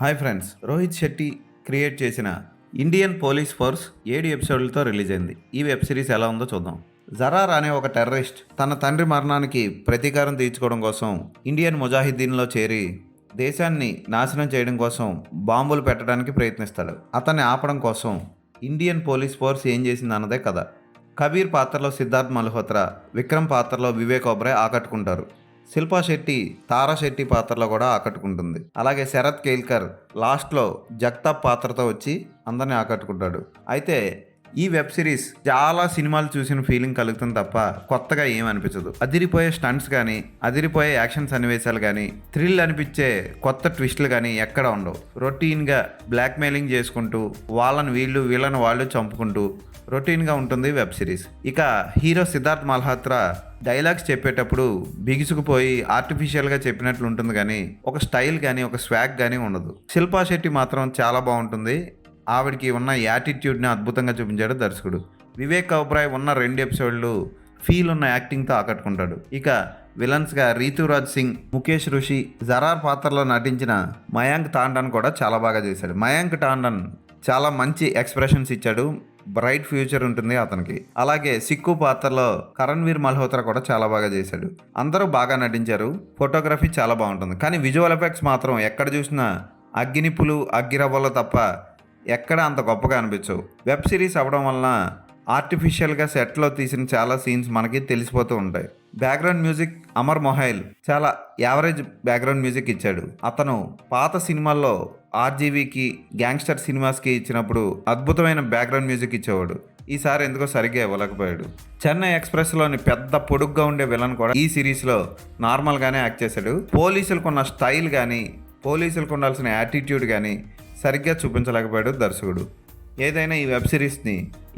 Hi friends, Rohit Shetty create చేసిన Indian police force 7 ఎపిసోడ్లతో release అయింది. ఈ వెబ్ సిరీస్ ఎలా ఉందో చూద్దాం. జరార్ అనే ఒక టెర్రరిస్ట్ తన తండ్రి మరణానికి ప్రతీకారం తీర్చుకోవడం కోసం ఇండియన్ ముజాహిద్దీన్లో చేరి దేశాన్ని నాశనం చేయడం కోసం బాంబులు పెట్టడానికి ప్రయత్నిస్తాడు. అతన్ని ఆపడం కోసం ఇండియన్ పోలీస్ ఫోర్స్ ఏం చేసింది అన్నదే కథ. కబీర్ పాత్రలో సిద్ధార్థ్ మల్హోత్రా, విక్రమ్ పాత్రలో వివేక్ ఓబ్రాయ్ ఆకట్టుకుంటారు. శిల్పా శెట్టి తారా శెట్టి పాత్రలో కూడా ఆకట్టుకుంటుంది. అలాగే శరత్ కేల్కర్ లాస్ట్లో జగతాప్ పాత్రతో వచ్చి అందరిని ఆకట్టుకుంటాడు. అయితే ఈ వెబ్ సిరీస్ చాలా సినిమాలు చూసిన ఫీలింగ్ కలుగుతుంది తప్ప కొత్తగా ఏం అనిపించదు. అదిరిపోయే స్టంట్స్ కానీ, అదిరిపోయే యాక్షన్ సన్నివేశాలు కానీ, థ్రిల్ అనిపించే కొత్త ట్విస్టులు కానీ ఎక్కడ ఉండవు. రొటీన్గా బ్లాక్మెయిలింగ్ చేసుకుంటూ వీళ్ళని వాళ్ళు చంపుకుంటూ రొటీన్గా ఉంటుంది వెబ్ సిరీస్. ఇక హీరో సిద్ధార్థ్ మల్హోత్రా డైలాగ్స్ చెప్పేటప్పుడు బిగుసుకుపోయి ఆర్టిఫిషియల్గా చెప్పినట్లు ఉంటుంది కానీ ఒక స్టైల్ కానీ ఒక స్వాగ్ కానీ ఉండదు. శిల్పా శెట్టి మాత్రం చాలా బాగుంటుంది. ఆవిడకి ఉన్న యాటిట్యూడ్ని అద్భుతంగా చూపించాడు దర్శకుడు. వివేక్ ఓబ్రాయ్ ఉన్న 2 ఎపిసోడ్లు ఫీల్ ఉన్న యాక్టింగ్తో ఆకట్టుకుంటాడు. ఇక విలన్స్గా రీతురాజ్ సింగ్, ముఖేష్ ఋషి, జరార్ పాత్రలో నటించిన మయాంక్ టాండన్ కూడా చాలా బాగా చేశాడు. మయాంక్ టాండన్ చాలా మంచి ఎక్స్ప్రెషన్స్ ఇచ్చాడు. బ్రైట్ ఫ్యూచర్ ఉంటుంది అతనికి. అలాగే సిక్కు పాత్రలో కరణ్వీర్ మల్హోత్రా కూడా చాలా బాగా చేశాడు. అందరూ బాగా నటించారు. ఫోటోగ్రఫీ చాలా బాగుంటుంది. కానీ విజువల్ ఎఫెక్ట్స్ మాత్రం ఎక్కడ చూసినా అగ్గినిప్పులు, అగ్గిరవ్వలు తప్ప ఎక్కడ అంత గొప్పగా అనిపించవు. వెబ్ సిరీస్ అవ్వడం వలన ఆర్టిఫిషియల్గా సెట్లో తీసిన చాలా సీన్స్ మనకి తెలిసిపోతూ ఉంటాయి. బ్యాక్గ్రౌండ్ మ్యూజిక్ అమర్ మొహైల్ చాలా యావరేజ్ బ్యాక్గ్రౌండ్ మ్యూజిక్ ఇచ్చాడు. అతను పాత సినిమాల్లో ఆర్జీవీకి, గ్యాంగ్స్టర్ సినిమాస్కి ఇచ్చినప్పుడు అద్భుతమైన బ్యాక్గ్రౌండ్ మ్యూజిక్ ఇచ్చేవాడు. ఈసారి ఎందుకో సరిగ్గా ఇవ్వలేకపోయాడు. చెన్నై ఎక్స్ప్రెస్లోని పెద్ద పొడుగ్గా ఉండే విలన్ కూడా ఈ సిరీస్లో నార్మల్గానే యాక్ట్ చేశాడు. పోలీసులకు ఉన్న స్టైల్ కానీ, పోలీసులకు ఉండాల్సిన యాటిట్యూడ్ కానీ సరిగ్గా చూపించలేకపోయాడు దర్శకుడు. ఏదైనా ఈ వెబ్ సిరీస్ని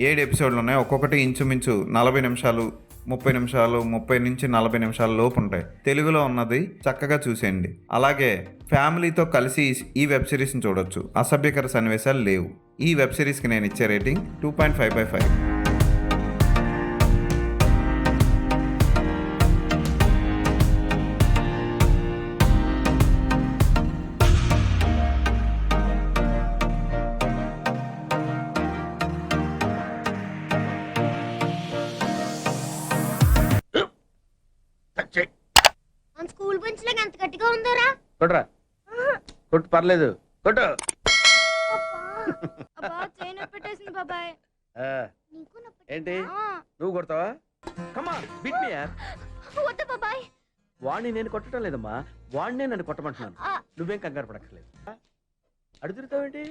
7 ఎపిసోడ్లు ఉన్నాయి. ఒక్కొక్కటి ఇంచుమించు 40 నిమిషాలు, 30 నిమిషాలు, 30 నుంచి 40 నిమిషాల లోపు ఉంటాయి. తెలుగులో ఉన్నది చక్కగా చూసేయండి. అలాగే ఫ్యామిలీతో కలిసి ఈ వెబ్ సిరీస్ని చూడొచ్చు. అసభ్యకర సన్నివేశాలు లేవు. ఈ వెబ్ సిరీస్కి నేను ఇచ్చే రేటింగ్ 2.5/5. మన స్కూల్ బెంచ్ లాగా ఎంత గట్టిగా ఉందోరా. కొట్రా, కొట్టు, పర్లేదు, కొట్టు. అబ్బా చేయి నొప్పి పెట్టేసింది బాబాయ్. ఆ, నీకు నొప్పి ఏంటి నువ్వు కొడతావా? కమా బిట్ మీ యార్. వద్దు బాబాయ్. వాణ్ణి నేను కొట్టడం లేదమ్మా, వాణ్ణే నన్ను కొట్టమంటున్నాను. ఆ. నువ్వేం కంగారు పడక్కర్లేదు. అడుగుతావేంటి?